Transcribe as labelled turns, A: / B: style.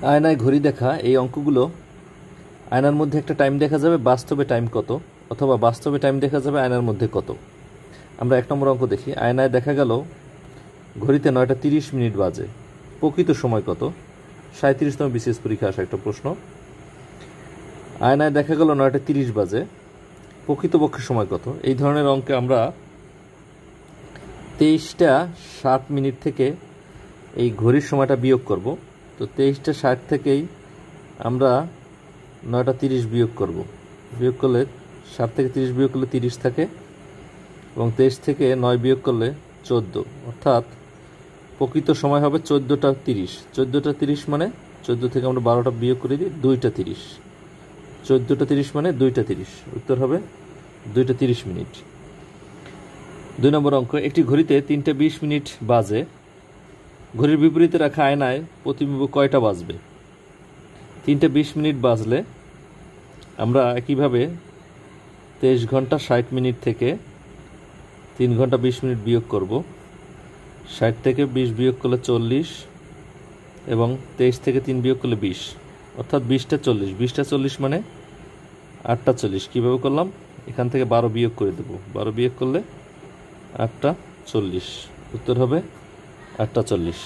A: আয়নায় ঘড়ি দেখা এই অঙ্কগুলো আয়নার মধ্যে একটা টাইম দেখা যাবে, বাস্তবে টাইম কত, অথবা বাস্তবে টাইম দেখা যাবে আয়নার মধ্যে কত। আমরা 1 নম্বর অঙ্ক দেখি। আয়নায় দেখা গেল ঘড়িতে 9টা 30 মিনিট বাজে, প্রকৃত সময় কত? 37তম বিসিএস পরীক্ষা আসা একটা প্রশ্ন। আয়নায় দেখা গেল 9টা 30 বাজে, প্রকৃতপক্ষে সময় কত? এই ধরনের অঙ্কে আমরা 23টা 60 মিনিট থেকে এই ঘড়ির সময়টা বিয়োগ করব। তো 23টা 60 থেকেই আমরা 9টা 30 বিয়োগ করব। বিয়োগ করলে 60 থেকে 30 বিয়োগ করলে 30 থাকে, এবং 23 থেকে 9 বিয়োগ করলে 14, অর্থাৎ প্রকৃত সময় হবে 14টা 30। 14টা 30 মানে 14 থেকে আমরা 12টা বিয়োগ করে দিই, 2টা 30। 14টা 30 মানে 2টা 30, উত্তর হবে 2টা 30 মিনিট। 2 নম্বর অঙ্ক। একটি ঘড়িতে 3টা 20 মিনিট বাজে, ঘড়ির বিপরীতে রাখা আয়নায় প্রতিবিম্ব কয়টা বাজবে? 3টা 20 মিনিট বাজলে আমরা একইভাবে 23 ঘন্টা 60 মিনিট থেকে 3 ঘন্টা 20 মিনিট বিয়োগ করব। 60 থেকে 20 বিয়োগ করলে 40, এবং 23 থেকে 3 বিয়োগ করলে 20, অর্থাৎ 20টা 40। 20টা 40 মানে 8টা 40। কীভাবে করলাম? এখান থেকে 12 বিয়োগ করে দেব। 12 বিয়োগ করলে 8টা 40, উত্তর হবে 8টা 40।